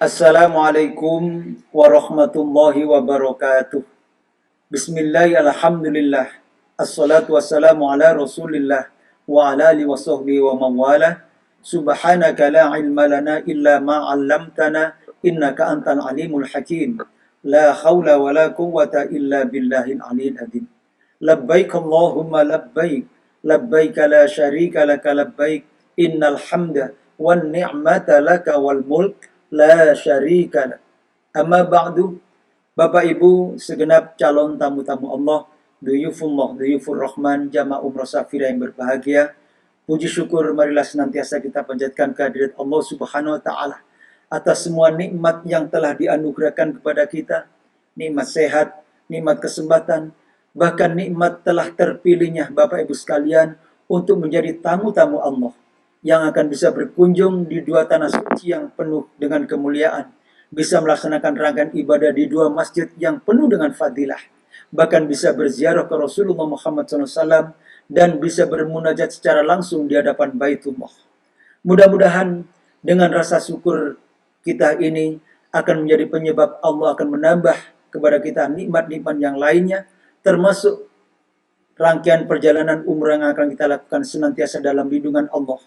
Assalamualaikum warahmatullahi wabarakatuh. Bismillah, alhamdulillah. Assalatu wassalamu ala rasulillah wa ala alihi wa sahbihi wa mawalah. Subhanaka la ilma lana illa ma 'allamtana innaka antal alimul hakim. La haula wa la quwwata illa billahil aliyil azim. Labbaik Allahumma labbaik. Labbaik la syarika laka labbaik. Innal hamda wan ni'mata laka wal mulk la syarika lak. Amma ba'du. Bapak Ibu segenap calon tamu-tamu Allah, duyufullah, duyufur rahman, jamaah umrah safira yang berbahagia. Puji syukur marilah senantiasa kita panjatkan kehadirat Allah Subhanahu wa taala atas semua nikmat yang telah dianugerahkan kepada kita. Nikmat sehat, nikmat kesempatan, bahkan nikmat telah terpilihnya Bapak Ibu sekalian untuk menjadi tamu-tamu Allah yang akan bisa berkunjung di dua tanah suci yang penuh dengan kemuliaan, bisa melaksanakan rangkaian ibadah di dua masjid yang penuh dengan fadilah, bahkan bisa berziarah ke Rasulullah Muhammad SAW, dan bisa bermunajat secara langsung di hadapan Baitullah. Mudah-mudahan dengan rasa syukur kita ini akan menjadi penyebab Allah akan menambah kepada kita nikmat-nikmat yang lainnya, termasuk rangkaian perjalanan umrah yang akan kita lakukan senantiasa dalam lindungan Allah.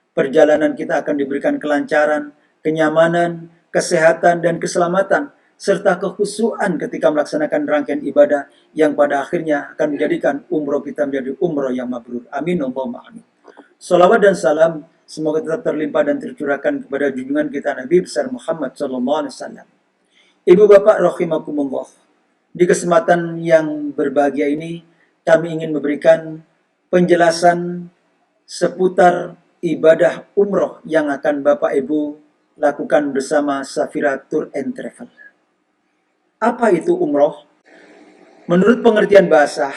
Perjalanan kita akan diberikan kelancaran, kenyamanan, kesehatan, dan keselamatan, serta kekhusyuan ketika melaksanakan rangkaian ibadah yang pada akhirnya akan menjadikan umroh kita menjadi umroh yang mabrur. Amin, Allahumma amin. Salawat dan salam semoga tetap terlimpah dan tercurahkan kepada junjungan kita Nabi besar Muhammad SAW. Ibu bapak rahimakumullah, di kesempatan yang berbahagia ini kami ingin memberikan penjelasan seputar ibadah umroh yang akan Bapak Ibu lakukan bersama Safira Tour and Travel. Apa itu umroh? Menurut pengertian bahasa,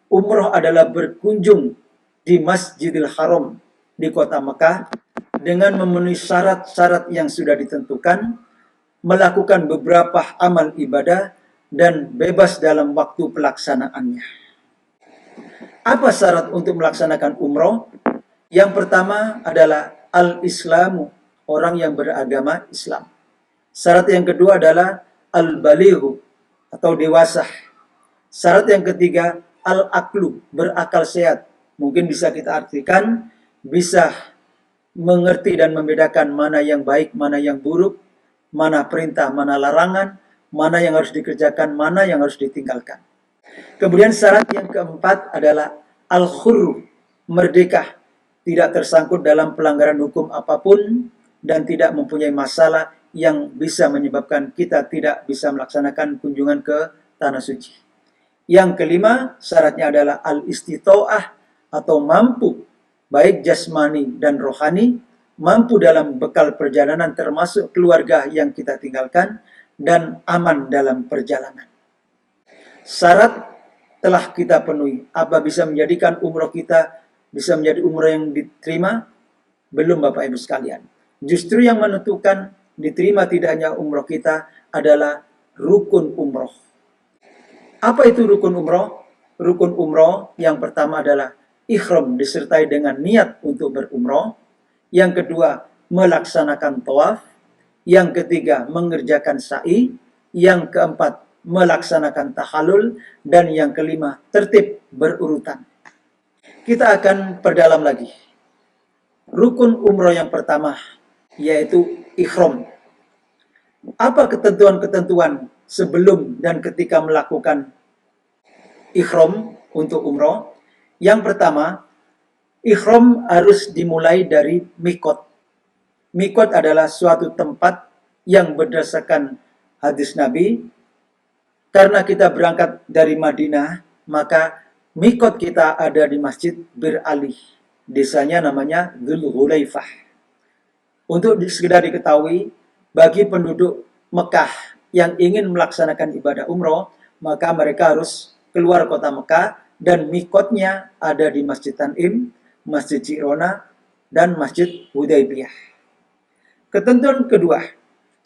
umroh adalah berkunjung di Masjidil Haram di kota Mekah dengan memenuhi syarat-syarat yang sudah ditentukan, melakukan beberapa amal ibadah, dan bebas dalam waktu pelaksanaannya. Apa syarat untuk melaksanakan umroh? Yang pertama adalah al-islamu, orang yang beragama Islam. Syarat yang kedua adalah al-balighu, atau dewasa. Syarat yang ketiga al-aqlu, berakal sehat. Mungkin bisa kita artikan, bisa mengerti dan membedakan mana yang baik, mana yang buruk, mana perintah, mana larangan, mana yang harus dikerjakan, mana yang harus ditinggalkan. Kemudian syarat yang keempat adalah al-khurru, merdeka, tidak tersangkut dalam pelanggaran hukum apapun, dan tidak mempunyai masalah yang bisa menyebabkan kita tidak bisa melaksanakan kunjungan ke tanah suci. Yang kelima, syaratnya adalah al-istito'ah, atau mampu, baik jasmani dan rohani, mampu dalam bekal perjalanan termasuk keluarga yang kita tinggalkan, dan aman dalam perjalanan. Syarat telah kita penuhi. Apa bisa menjadikan umroh kita bisa menjadi umroh yang diterima? Belum, Bapak Ibu sekalian. Justru yang menentukan diterima tidaknya umroh kita adalah rukun umroh. Apa itu rukun umroh? Rukun umroh yang pertama adalah ihram disertai dengan niat untuk berumroh. Yang kedua, melaksanakan tawaf. Yang ketiga, mengerjakan sa'i. Yang keempat, melaksanakan tahallul. Dan yang kelima, tertib berurutan. Kita akan perdalam lagi. Rukun umroh yang pertama, yaitu ihram. Apa ketentuan-ketentuan sebelum dan ketika melakukan ihram untuk umroh? Yang pertama, ihram harus dimulai dari mikot. Mikot adalah suatu tempat yang berdasarkan hadis Nabi, karena kita berangkat dari Madinah, maka mikot kita ada di Masjid Bir Ali. Desanya namanya Dzul Hulaifah. Untuk sekedar diketahui, bagi penduduk Mekah yang ingin melaksanakan ibadah umroh, maka mereka harus keluar kota Mekah, dan mikotnya ada di Masjid Tanim, Masjid Jirona, dan Masjid Hudaybiyah. Ketentuan kedua,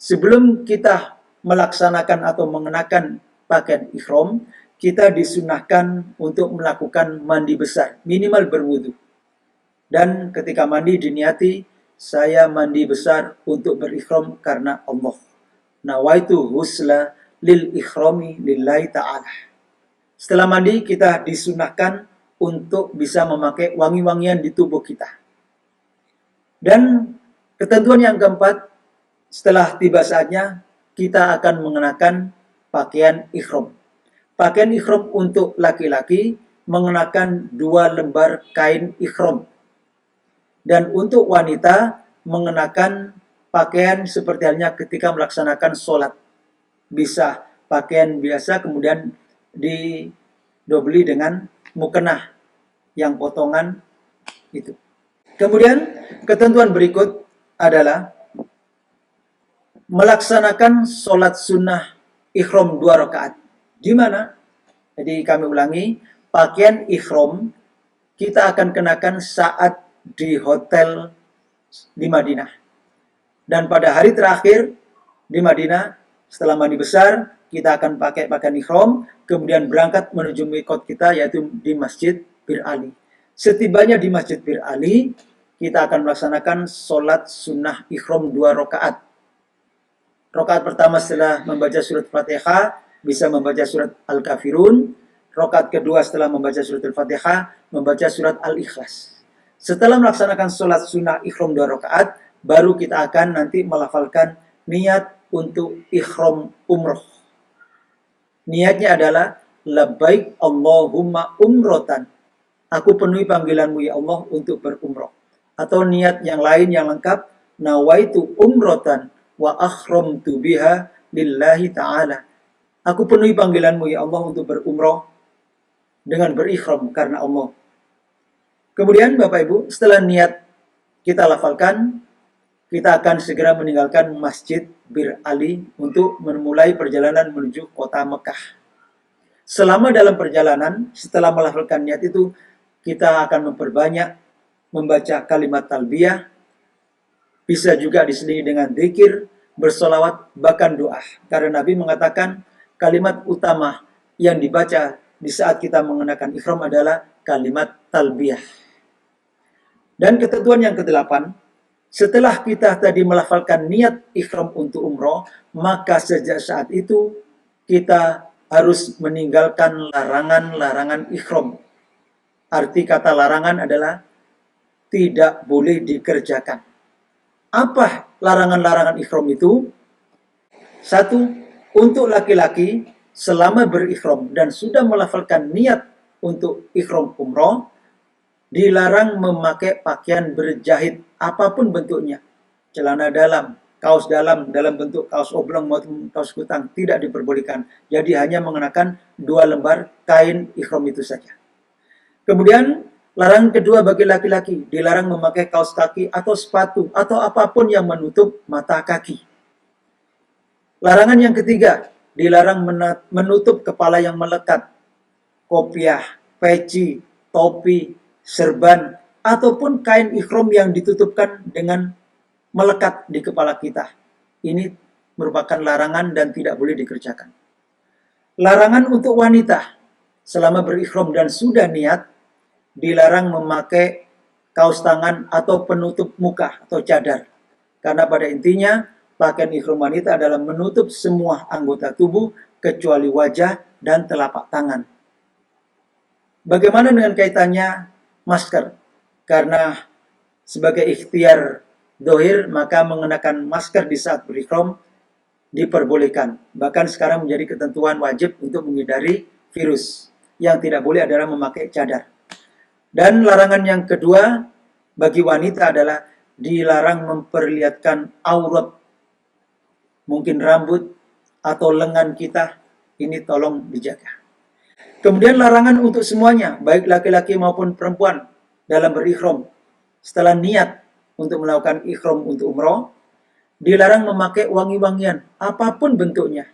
sebelum kita melaksanakan atau mengenakan pakaian ihram, kita disunahkan untuk melakukan mandi besar, minimal berwudu. Dan ketika mandi diniati saya mandi besar untuk berikhram karena Allah. Nawaitu husla lil ikhrami lillahi ta'ala. Setelah mandi kita disunahkan untuk bisa memakai wangi-wangian di tubuh kita. Dan ketentuan yang keempat, setelah tiba saatnya kita akan mengenakan pakaian ikhram. Pakaian ikhram untuk laki-laki mengenakan 2 lembar kain ikhram. Dan untuk wanita mengenakan pakaian seperti halnya ketika melaksanakan sholat. Bisa pakaian biasa kemudian didobeli dengan mukenah yang potongan itu. Kemudian ketentuan berikut adalah melaksanakan sholat sunnah ikhram 2 rakaat. Di mana? Jadi kami ulangi, pakaian ikhram kita akan kenakan saat di hotel di Madinah. Dan pada hari terakhir di Madinah, setelah mandi besar, kita akan pakai pakaian ikhram, kemudian berangkat menuju miqat kita, yaitu di Masjid Bir Ali. Setibanya di Masjid Bir Ali, kita akan melaksanakan sholat sunnah ikhram 2 rakaat. Rakaat pertama setelah membaca surat Fatihah, bisa membaca surat Al-Kafirun. Rakaat kedua setelah membaca surat Al-Fatihah, membaca surat Al-Ikhlas. Setelah melaksanakan sholat sunnah ikhram 2 rakaat, baru kita akan nanti melafalkan niat untuk ikhram umroh. Niatnya adalah, labbaik Allahumma umrotan. Aku penuhi panggilanmu ya Allah untuk berumroh. Atau niat yang lain yang lengkap, nawaitu umrotan wa akhramtu biha lillahi ta'ala. Aku penuhi panggilanmu ya Allah untuk berumroh dengan berikhram karena Allah. Kemudian Bapak Ibu, setelah niat kita lafalkan, kita akan segera meninggalkan Masjid Bir Ali untuk memulai perjalanan menuju kota Mekah. Selama dalam perjalanan, setelah melafalkan niat itu, kita akan memperbanyak membaca kalimat talbiyah, bisa juga diselingi dengan dzikir, bersolawat, bahkan doa. Karena Nabi mengatakan kalimat utama yang dibaca di saat kita mengenakan ikhram adalah kalimat talbiyah. Dan ketentuan yang ke-8, setelah kita tadi melafalkan niat ikhram untuk umroh, maka sejak saat itu kita harus meninggalkan larangan-larangan ikhram. Arti kata larangan adalah tidak boleh dikerjakan. Apa larangan-larangan ikhram itu? 1. Untuk laki-laki selama berikhram dan sudah melafalkan niat untuk ikhram umroh, dilarang memakai pakaian berjahit apapun bentuknya. Celana dalam, kaos dalam bentuk kaos oblong maupun kaos kutang tidak diperbolehkan. Jadi hanya mengenakan 2 lembar kain ikhram itu saja. Kemudian larangan kedua bagi laki-laki, dilarang memakai kaos kaki atau sepatu atau apapun yang menutup mata kaki. Larangan yang ketiga, dilarang menutup kepala yang melekat, kopiah, peci, topi, serban, ataupun kain ikhram yang ditutupkan dengan melekat di kepala kita. Ini merupakan larangan dan tidak boleh dikerjakan. Larangan untuk wanita selama berikhram dan sudah niat, dilarang memakai kaos tangan atau penutup muka atau cadar. Karena pada intinya, pakaian ikhram wanita adalah menutup semua anggota tubuh kecuali wajah dan telapak tangan. Bagaimana dengan kaitannya masker? Karena sebagai ikhtiar dohir, maka mengenakan masker di saat berikhram diperbolehkan. Bahkan sekarang menjadi ketentuan wajib untuk menghindari virus. Yang tidak boleh adalah memakai cadar. Dan larangan yang kedua bagi wanita adalah dilarang memperlihatkan aurat. Mungkin rambut atau lengan kita, ini tolong dijaga. Kemudian larangan untuk semuanya, baik laki-laki maupun perempuan dalam berikhram. Setelah niat untuk melakukan ikhram untuk umroh, dilarang memakai wangi-wangian, apapun bentuknya.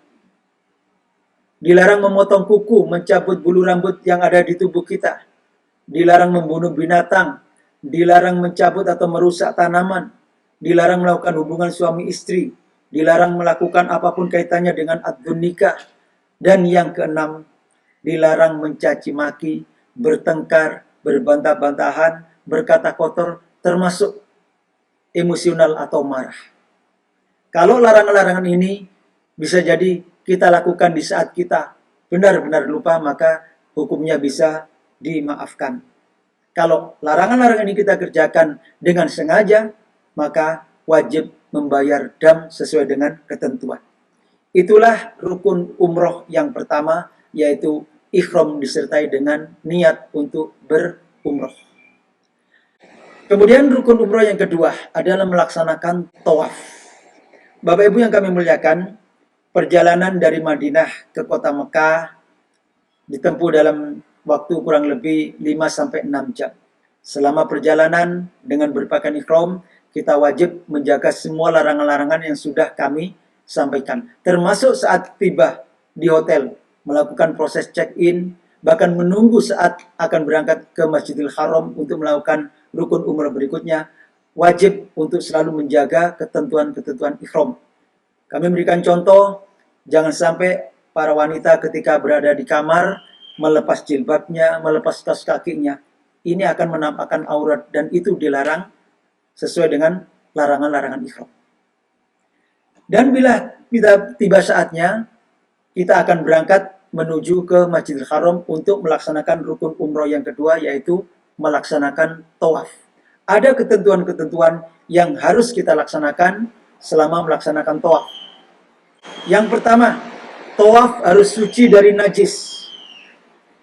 Dilarang memotong kuku, mencabut bulu rambut yang ada di tubuh kita. Dilarang membunuh binatang, dilarang mencabut atau merusak tanaman, dilarang melakukan hubungan suami istri, dilarang melakukan apapun kaitannya dengan ad-dun nikah. Dan yang keenam, dilarang mencaci maki, bertengkar, berbantah-bantahan, berkata kotor, termasuk emosional atau marah. Kalau larangan-larangan ini bisa jadi kita lakukan di saat kita benar-benar lupa, maka hukumnya bisa dimaafkan. Kalau larangan-larangan ini kita kerjakan dengan sengaja, maka wajib membayar dam sesuai dengan ketentuan. Itulah rukun umroh yang pertama, yaitu ihram disertai dengan niat untuk berumroh. Kemudian rukun umroh yang kedua adalah melaksanakan tawaf. Bapak Ibu yang kami muliakan, perjalanan dari Madinah ke kota Mekah ditempuh dalam waktu kurang lebih 5-6 jam. Selama perjalanan dengan berpakaian ihram, kita wajib menjaga semua larangan-larangan yang sudah kami sampaikan. Termasuk saat tiba di hotel, melakukan proses check-in, bahkan menunggu saat akan berangkat ke Masjidil Haram untuk melakukan rukun umrah berikutnya, wajib untuk selalu menjaga ketentuan-ketentuan ihram. Kami memberikan contoh, jangan sampai para wanita ketika berada di kamar melepas jilbabnya, melepas kaos kakinya. Ini akan menampakkan aurat dan itu dilarang sesuai dengan larangan-larangan ihram. Dan bila tiba saatnya, kita akan berangkat menuju ke Masjidil Haram untuk melaksanakan rukun umroh yang kedua, yaitu melaksanakan tawaf. Ada ketentuan-ketentuan yang harus kita laksanakan selama melaksanakan tawaf. Yang pertama, tawaf harus suci dari najis.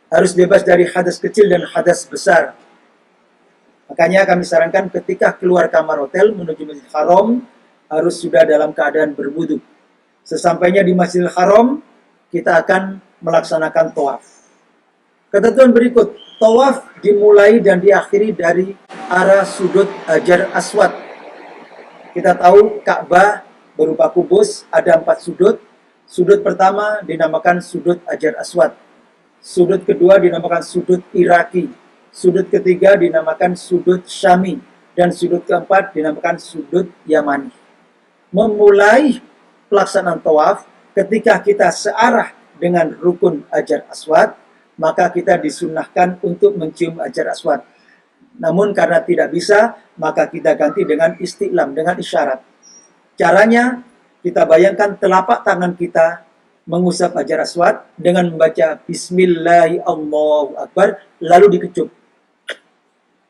Harus bebas dari hadas kecil dan hadas besar. Makanya kami sarankan ketika keluar kamar hotel menuju Masjidil Haram, harus sudah dalam keadaan berwudu. Sesampainya di Masjidil Haram, kita akan melaksanakan tawaf. Ketentuan berikut, tawaf dimulai dan diakhiri dari arah sudut Hajar Aswad. Kita tahu Ka'bah berupa kubus, ada 4 sudut. Sudut pertama dinamakan sudut Hajar Aswad. Sudut kedua dinamakan sudut Iraki. Sudut ketiga dinamakan sudut Syami. Dan sudut keempat dinamakan sudut Yamani. Memulai pelaksanaan tawaf, ketika kita searah dengan rukun Hajar Aswad, maka kita disunnahkan untuk mencium Hajar Aswad. Namun karena tidak bisa, maka kita ganti dengan isti'lam, dengan isyarat. Caranya, kita bayangkan telapak tangan kita mengusap Hajar Aswad dengan membaca Bismillahirrahmanirrahim, lalu dikecup.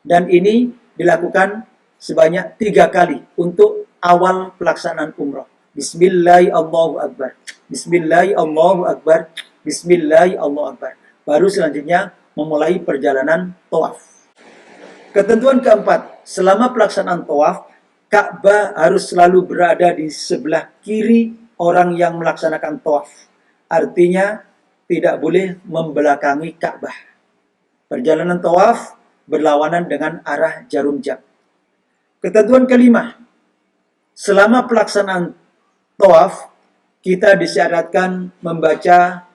Dan ini dilakukan sebanyak 3 kali untuk awal pelaksanaan umroh. Bismillahirrahmanirrahim, Bismillahirrahmanirrahim, Bismillahirrahmanirrahim. Baru selanjutnya memulai perjalanan tawaf. Ketentuan keempat, selama pelaksanaan tawaf, Ka'bah harus selalu berada di sebelah kiri orang yang melaksanakan tawaf. Artinya, tidak boleh membelakangi Ka'bah. Perjalanan tawaf berlawanan dengan arah jarum jam. Ketentuan kelima, selama pelaksanaan tawaf, kita disyaratkan membaca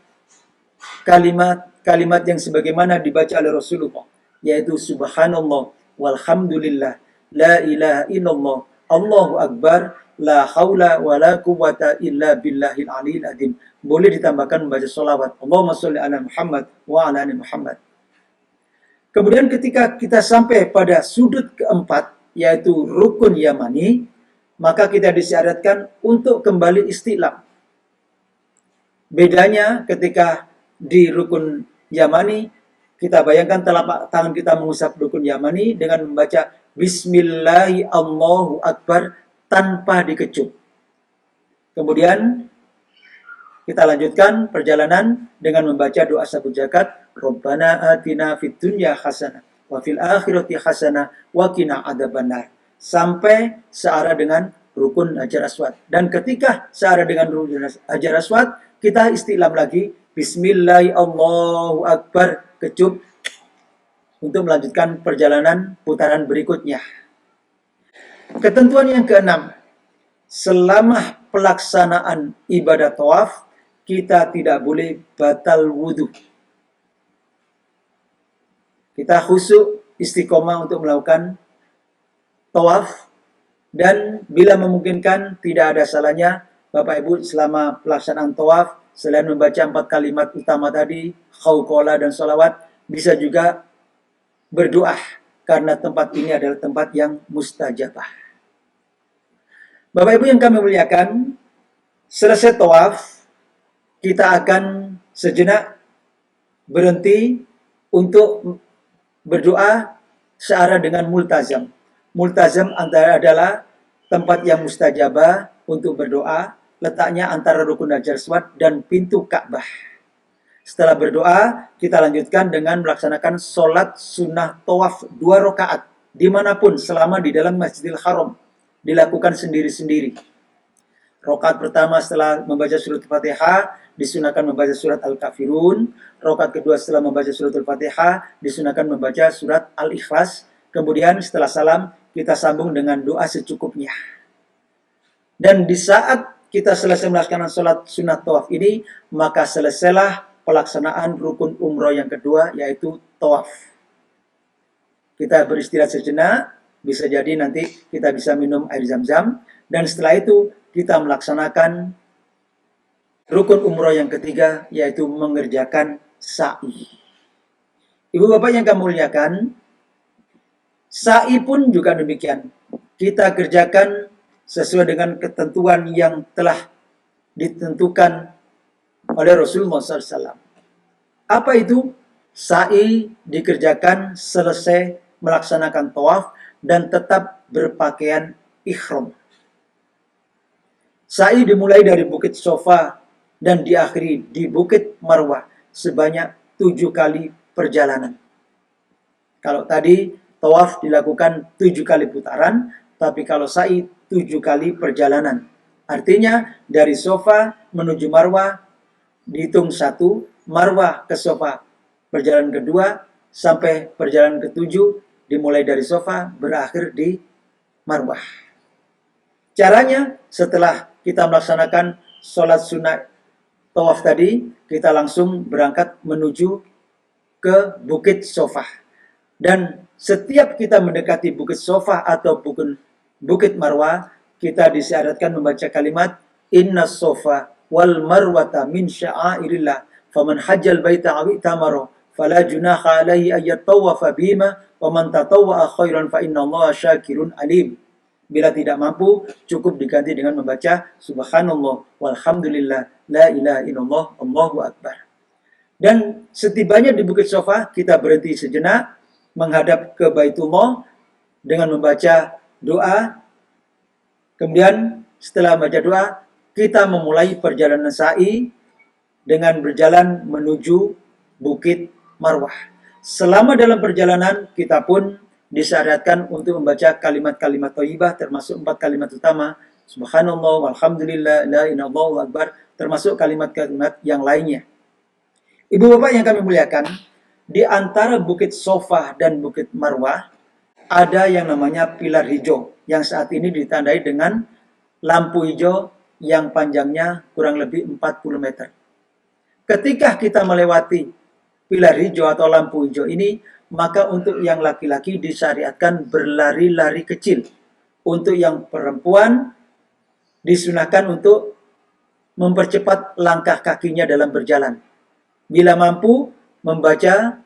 kalimat-kalimat yang sebagaimana dibaca oleh Rasulullah, yaitu Subhanallah, walhamdulillah, la ilaha illallah, Allahu Akbar, la haula wa la quwwata illa billahil aliyil azim. Boleh ditambahkan membaca sholawat. Allahumma sholli ala Muhammad wa ala ali Muhammad. Kemudian ketika kita sampai pada sudut keempat, yaitu rukun Yamani, maka kita disyaratkan untuk kembali isti'lam. Bedanya ketika di rukun Yamani, kita bayangkan telapak tangan kita mengusap rukun Yamani dengan membaca Bismillahirrahmanirrahim tanpa dikecup. Kemudian kita lanjutkan perjalanan dengan membaca doa sabut zakat, Rabbana atina fid dunya hasanah wa fil akhirati hasanah wa qina adzabannar, sampai searah dengan rukun Hajar Aswad. Dan ketika searah dengan rukun Hajar Aswad, kita isti'lam lagi Bismillahirrahmanirrahim, kecup, untuk melanjutkan perjalanan putaran berikutnya. Ketentuan yang keenam, selama pelaksanaan ibadah tawaf, kita tidak boleh batal wudhu. Kita khusyuk istiqomah untuk melakukan tawaf, dan bila memungkinkan tidak ada salahnya Bapak Ibu selama pelaksanaan tawaf, selain membaca 4 kalimat utama tadi, khawqala dan sholawat, bisa juga berdoa, karena tempat ini adalah tempat yang mustajabah. Bapak Ibu yang kami muliakan, selesai tawaf, kita akan sejenak berhenti untuk berdoa searah dengan multazam. Multazam adalah tempat yang mustajabah untuk berdoa, letaknya antara rukun Hajar Aswad dan pintu Ka'bah. Setelah berdoa, kita lanjutkan dengan melaksanakan sholat sunnah tawaf 2 rakaat dimanapun selama di dalam Masjidil Haram, dilakukan sendiri-sendiri. Rakaat pertama setelah membaca surat Al-Fatihah disunahkan membaca surat Al-Kafirun. Rakaat kedua setelah membaca surat Al-Fatihah disunahkan membaca surat Al-Ikhlas. Kemudian setelah salam kita sambung dengan doa secukupnya. Dan di saat kita selesai melaksanakan sholat sunnah tawaf ini, maka selesailah pelaksanaan rukun umroh yang kedua, yaitu tawaf. Kita beristirahat sejenak, bisa jadi nanti kita bisa minum air zam-zam, dan setelah itu kita melaksanakan rukun umroh yang ketiga, yaitu mengerjakan sa'i. Ibu bapak yang kami muliakan, sa'i pun juga demikian. Kita kerjakan sesuai dengan ketentuan yang telah ditentukan oleh Rasulullah SAW. Apa itu? Sa'i dikerjakan selesai melaksanakan tawaf dan tetap berpakaian ihram. Sa'i dimulai dari Bukit Sofa dan diakhiri di Bukit Marwah sebanyak 7 kali perjalanan. Kalau tadi tawaf dilakukan 7 kali putaran, tapi kalau sa'i 7 kali perjalanan. Artinya dari Sofa menuju Marwah dihitung 1, Marwah ke Sofa perjalanan kedua, sampai perjalanan ke-7 dimulai dari Sofa berakhir di Marwah. Caranya setelah kita melaksanakan sholat sunnah tawaf tadi, kita langsung berangkat menuju ke Bukit Sofa. Dan setiap kita mendekati Bukit Sofa atau Bukit Marwah, kita disyaratkan membaca kalimat Inna Sofa wal Marwata min sya'airillah faman hajjal baita aw itamara fala junaha alaihi ayyatawafa bihima wa man tatawwa'a khairan fa innallaha syakirun alim. Bila tidak mampu, cukup diganti dengan membaca Subhanallah walhamdulillah la ilaha illallah Allahu akbar. Dan setibanya di Bukit Sofa, kita berhenti sejenak menghadap ke Baitullah dengan membaca doa. Kemudian setelah membaca doa, kita memulai perjalanan sa'i dengan berjalan menuju Bukit Marwah. Selama dalam perjalanan, kita pun disyariatkan untuk membaca kalimat-kalimat thayyibah, termasuk 4 kalimat utama, Subhanallah, walhamdulillah, la ilaha illallah, akbar, termasuk kalimat-kalimat yang lainnya. Ibu bapak yang kami muliakan, di antara Bukit Sofa dan Bukit Marwah, ada yang namanya pilar hijau, yang saat ini ditandai dengan lampu hijau yang panjangnya kurang lebih 40 meter. Ketika kita melewati pilar hijau atau lampu hijau ini, maka untuk yang laki-laki disyariatkan berlari-lari kecil. Untuk yang perempuan disunahkan untuk mempercepat langkah kakinya dalam berjalan. Bila mampu membaca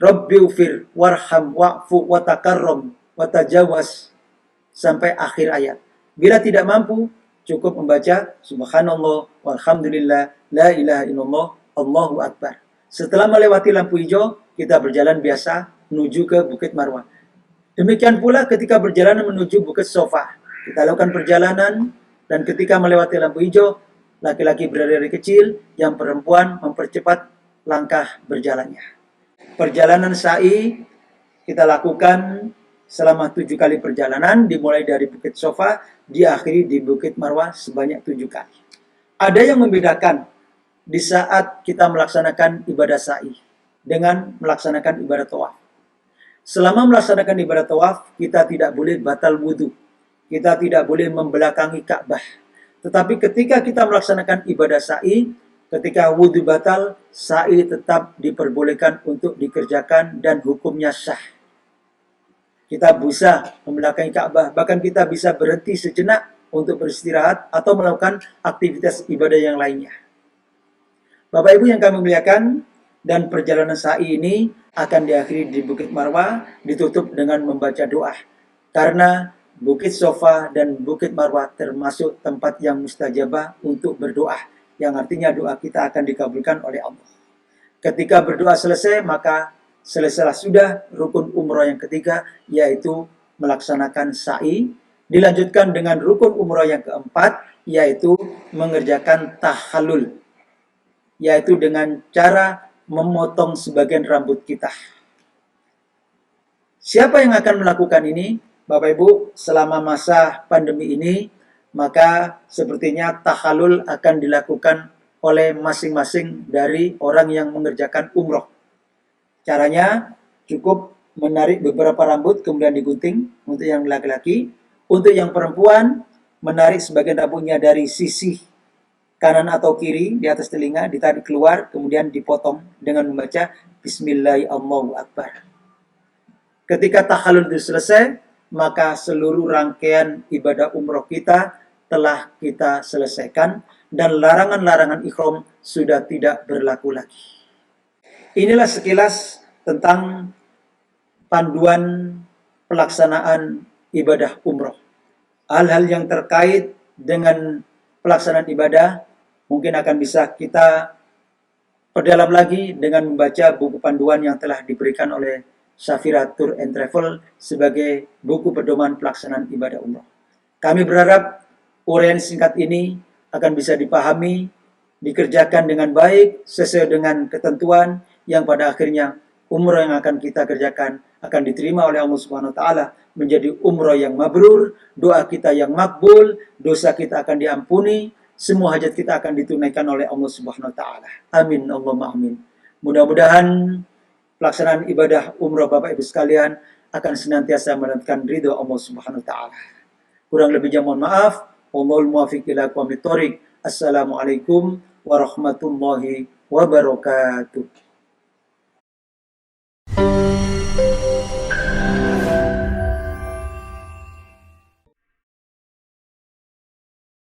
Rabbighfir warham wa'fu watakarram watajawaz sampai akhir ayat. Bila tidak mampu, cukup membaca Subhanallah walhamdulillah la ilaha illallah Allahu akbar. Setelah melewati lampu hijau, kita berjalan biasa menuju ke Bukit Marwah. Demikian pula ketika berjalan menuju Bukit Sofa. Kita lakukan perjalanan dan ketika melewati lampu hijau, laki-laki berlari kecil, yang perempuan mempercepat langkah berjalannya. Perjalanan sa'i kita lakukan selama 7 kali perjalanan, dimulai dari Bukit Sofa, diakhiri di Bukit Marwah sebanyak 7 kali. Ada yang membedakan di saat kita melaksanakan ibadah sa'i dengan melaksanakan ibadah tawaf. Selama melaksanakan ibadah tawaf, kita tidak boleh batal wudhu. Kita tidak boleh membelakangi Ka'bah. Tetapi ketika kita melaksanakan ibadah sa'i, ketika wudhu batal, sa'i tetap diperbolehkan untuk dikerjakan dan hukumnya sah. Kita bisa membelakangi Ka'bah, bahkan kita bisa berhenti sejenak untuk beristirahat atau melakukan aktivitas ibadah yang lainnya. Bapak Ibu yang kami muliakan, dan perjalanan sa'i ini akan diakhiri di Bukit Marwah, ditutup dengan membaca doa. Karena Bukit Sofa dan Bukit Marwah termasuk tempat yang mustajabah untuk berdoa, yang artinya doa kita akan dikabulkan oleh Allah. Ketika berdoa selesai, maka selesailah sudah rukun umroh yang ketiga, yaitu melaksanakan sa'i. Dilanjutkan dengan rukun umroh yang keempat, yaitu mengerjakan tahallul, yaitu dengan cara memotong sebagian rambut kita. Siapa yang akan melakukan ini? Bapak Ibu, selama masa pandemi ini, maka sepertinya tahallul akan dilakukan oleh masing-masing dari orang yang mengerjakan umroh. Caranya cukup menarik beberapa rambut kemudian digunting untuk yang laki-laki. Untuk yang perempuan, menarik sebagian rambutnya dari sisi kanan atau kiri di atas telinga, ditarik keluar, kemudian dipotong dengan membaca Bismillahirrahmanirrahim. Ketika tahallul itu selesai, maka seluruh rangkaian ibadah umroh kita telah kita selesaikan dan larangan-larangan ihram sudah tidak berlaku lagi. Inilah sekilas tentang panduan pelaksanaan ibadah umroh. Hal-hal yang terkait dengan pelaksanaan ibadah mungkin akan bisa kita perdalam lagi dengan membaca buku panduan yang telah diberikan oleh Safira Tour and Travel sebagai buku pedoman pelaksanaan ibadah umroh. Kami berharap uraian singkat ini akan bisa dipahami, dikerjakan dengan baik sesuai dengan ketentuan yang pada akhirnya umroh yang akan kita kerjakan akan diterima oleh Allah Subhanahu wa taala menjadi umroh yang mabrur, doa kita yang makbul, dosa kita akan diampuni, semua hajat kita akan ditunaikan oleh Allah Subhanahu wa taala. Amin Allahumma amin. Mudah-mudahan pelaksanaan ibadah umroh Bapak Ibu sekalian akan senantiasa mendapatkan ridho Allah Subhanahu wa taala. Kurang lebihnya mohon maaf. Wallahul muwaffiq ila aqwamit thoriq. Assalamualaikum warahmatullahi wabarakatuh.